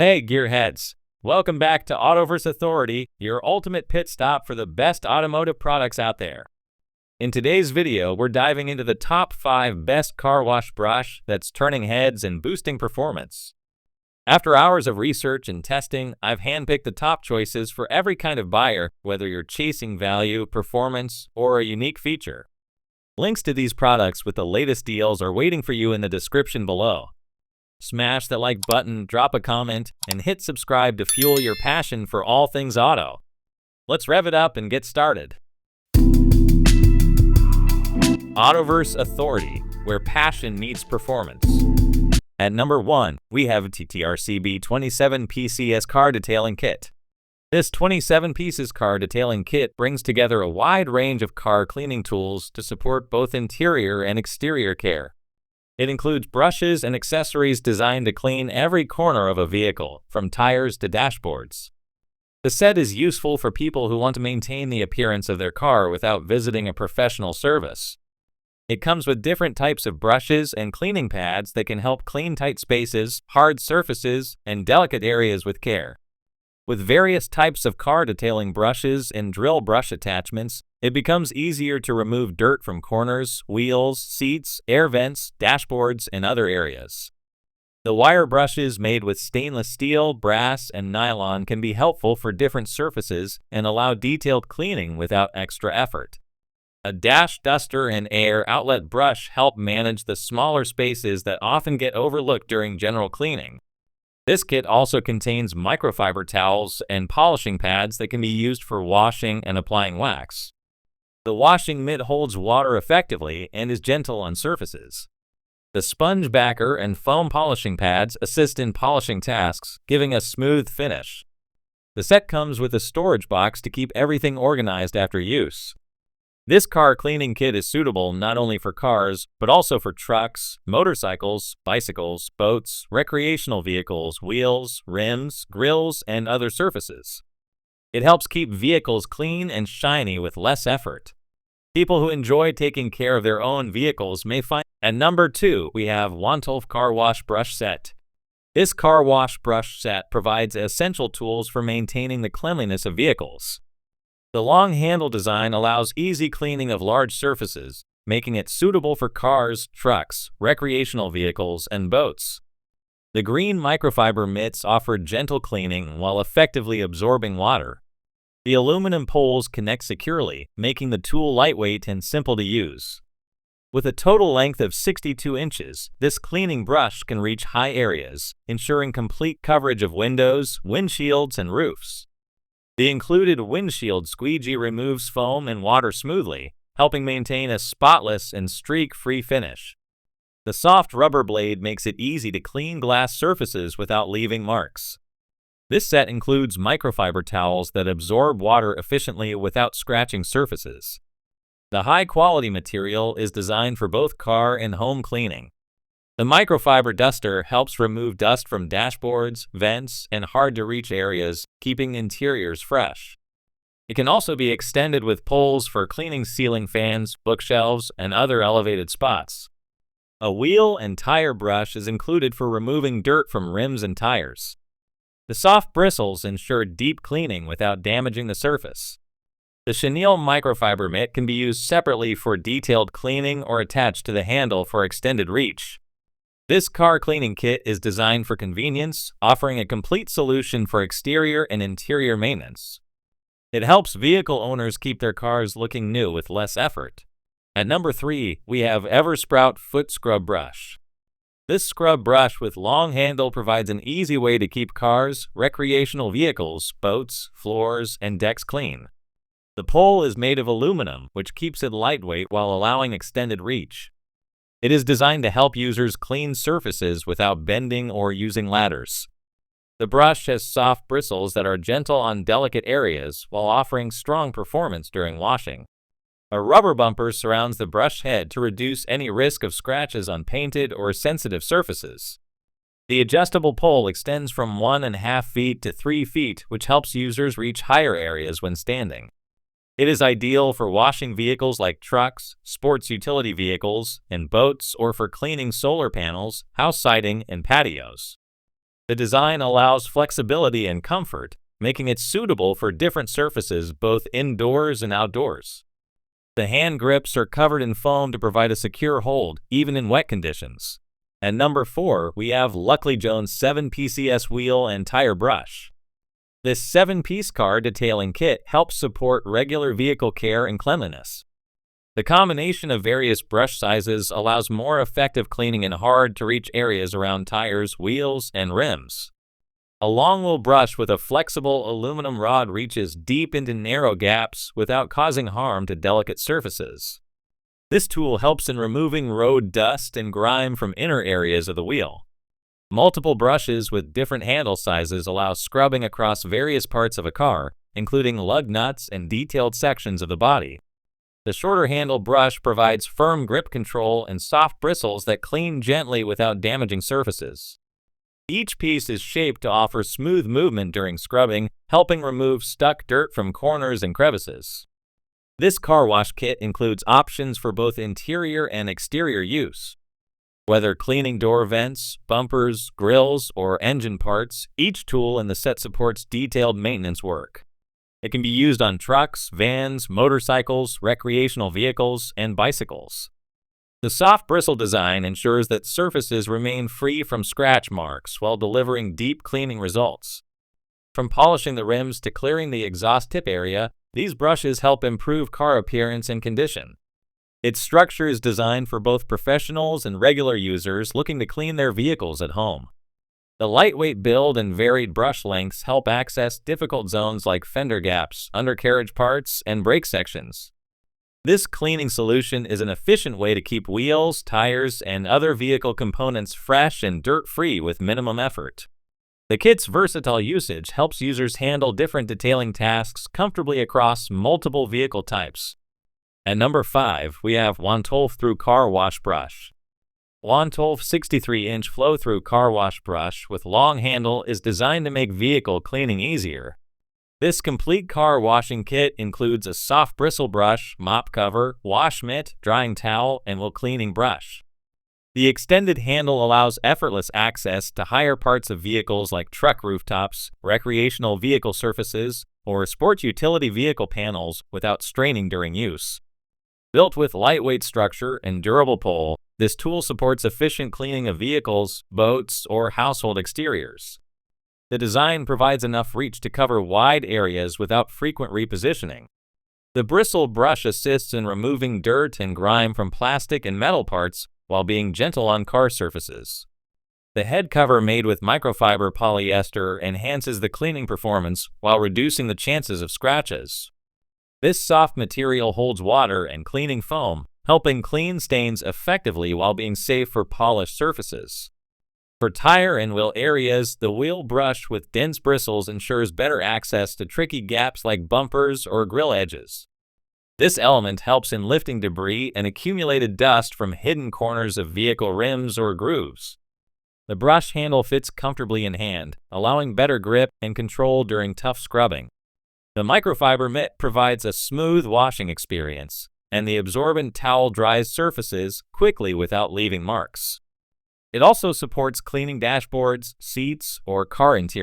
Hey, gearheads! Welcome back to Autoverse Authority, your ultimate pit stop for the best automotive products out there. In today's video, we're diving into the top 5 best car wash brush that's turning heads and boosting performance. After hours of research and testing, I've handpicked the top choices for every kind of buyer, whether you're chasing value, performance, or a unique feature. Links to these products with the latest deals are waiting for you in the description below. Smash that like button, drop a comment, and hit subscribe to fuel your passion for all things auto. Let's rev it up and get started. Autoverse Authority, where passion meets performance. At number 1, we have TTRCB 27 PCS Car Detailing Kit. This 27 pieces car detailing kit brings together a wide range of car cleaning tools to support both interior and exterior care. It includes brushes and accessories designed to clean every corner of a vehicle, from tires to dashboards. The set is useful for people who want to maintain the appearance of their car without visiting a professional service. It comes with different types of brushes and cleaning pads that can help clean tight spaces, hard surfaces, and delicate areas with care. With various types of car detailing brushes and drill brush attachments, it becomes easier to remove dirt from corners, wheels, seats, air vents, dashboards, and other areas. The wire brushes made with stainless steel, brass, and nylon can be helpful for different surfaces and allow detailed cleaning without extra effort. A dash duster and air outlet brush help manage the smaller spaces that often get overlooked during general cleaning. This kit also contains microfiber towels and polishing pads that can be used for washing and applying wax. The washing mitt holds water effectively and is gentle on surfaces. The sponge backer and foam polishing pads assist in polishing tasks, giving a smooth finish. The set comes with a storage box to keep everything organized after use. This car cleaning kit is suitable not only for cars, but also for trucks, motorcycles, bicycles, boats, recreational vehicles, wheels, rims, grills, and other surfaces. It helps keep vehicles clean and shiny with less effort. People who enjoy taking care of their own vehicles may find. At number 2, we have Wontolf Car Wash Brush Set. This car wash brush set provides essential tools for maintaining the cleanliness of vehicles. The long handle design allows easy cleaning of large surfaces, making it suitable for cars, trucks, recreational vehicles, and boats. The green microfiber mitts offer gentle cleaning while effectively absorbing water. The aluminum poles connect securely, making the tool lightweight and simple to use. With a total length of 62 inches, this cleaning brush can reach high areas, ensuring complete coverage of windows, windshields, and roofs. The included windshield squeegee removes foam and water smoothly, helping maintain a spotless and streak-free finish. The soft rubber blade makes it easy to clean glass surfaces without leaving marks. This set includes microfiber towels that absorb water efficiently without scratching surfaces. The high-quality material is designed for both car and home cleaning. The microfiber duster helps remove dust from dashboards, vents, and hard-to-reach areas, keeping interiors fresh. It can also be extended with poles for cleaning ceiling fans, bookshelves, and other elevated spots. A wheel and tire brush is included for removing dirt from rims and tires. The soft bristles ensure deep cleaning without damaging the surface. The chenille microfiber mitt can be used separately for detailed cleaning or attached to the handle for extended reach. This car cleaning kit is designed for convenience, offering a complete solution for exterior and interior maintenance. It helps vehicle owners keep their cars looking new with less effort. At number 3, we have EVERSPROUT Foot Scrub Brush. This scrub brush with long handle provides an easy way to keep cars, recreational vehicles, boats, floors, and decks clean. The pole is made of aluminum, which keeps it lightweight while allowing extended reach. It is designed to help users clean surfaces without bending or using ladders. The brush has soft bristles that are gentle on delicate areas while offering strong performance during washing. A rubber bumper surrounds the brush head to reduce any risk of scratches on painted or sensitive surfaces. The adjustable pole extends from 1.5 feet to 3 feet, which helps users reach higher areas when standing. It is ideal for washing vehicles like trucks, sports utility vehicles, and boats, or for cleaning solar panels, house siding, and patios. The design allows flexibility and comfort, making it suitable for different surfaces both indoors and outdoors. The hand grips are covered in foam to provide a secure hold, even in wet conditions. At number 4, we have LUCKLYJONE's 7 PCS wheel and tire brush. This 7-piece car detailing kit helps support regular vehicle care and cleanliness. The combination of various brush sizes allows more effective cleaning in hard-to-reach areas around tires, wheels, and rims. A long-wheel brush with a flexible aluminum rod reaches deep into narrow gaps without causing harm to delicate surfaces. This tool helps in removing road dust and grime from inner areas of the wheel. Multiple brushes with different handle sizes allow scrubbing across various parts of a car, including lug nuts and detailed sections of the body. The shorter handle brush provides firm grip control and soft bristles that clean gently without damaging surfaces. Each piece is shaped to offer smooth movement during scrubbing, helping remove stuck dirt from corners and crevices. This car wash kit includes options for both interior and exterior use. Whether cleaning door vents, bumpers, grills, or engine parts, each tool in the set supports detailed maintenance work. It can be used on trucks, vans, motorcycles, recreational vehicles, and bicycles. The soft bristle design ensures that surfaces remain free from scratch marks while delivering deep cleaning results. From polishing the rims to clearing the exhaust tip area, these brushes help improve car appearance and condition. Its structure is designed for both professionals and regular users looking to clean their vehicles at home. The lightweight build and varied brush lengths help access difficult zones like fender gaps, undercarriage parts, and brake sections. This cleaning solution is an efficient way to keep wheels, tires, and other vehicle components fresh and dirt-free with minimum effort. The kit's versatile usage helps users handle different detailing tasks comfortably across multiple vehicle types. At number 5, we have Wontolf Through Car Wash Brush. Wontolf 63-inch flow-through car wash brush with long handle is designed to make vehicle cleaning easier. This complete car washing kit includes a soft bristle brush, mop cover, wash mitt, drying towel, and wheel cleaning brush. The extended handle allows effortless access to higher parts of vehicles like truck rooftops, recreational vehicle surfaces, or sport utility vehicle panels without straining during use. Built with lightweight structure and durable pole, this tool supports efficient cleaning of vehicles, boats, or household exteriors. The design provides enough reach to cover wide areas without frequent repositioning. The bristle brush assists in removing dirt and grime from plastic and metal parts while being gentle on car surfaces. The head cover made with microfiber polyester enhances the cleaning performance while reducing the chances of scratches. This soft material holds water and cleaning foam, helping clean stains effectively while being safe for polished surfaces. For tire and wheel areas, the wheel brush with dense bristles ensures better access to tricky gaps like bumpers or grill edges. This element helps in lifting debris and accumulated dust from hidden corners of vehicle rims or grooves. The brush handle fits comfortably in hand, allowing better grip and control during tough scrubbing. The microfiber mitt provides a smooth washing experience, and the absorbent towel dries surfaces quickly without leaving marks. It also supports cleaning dashboards, seats, or car interior.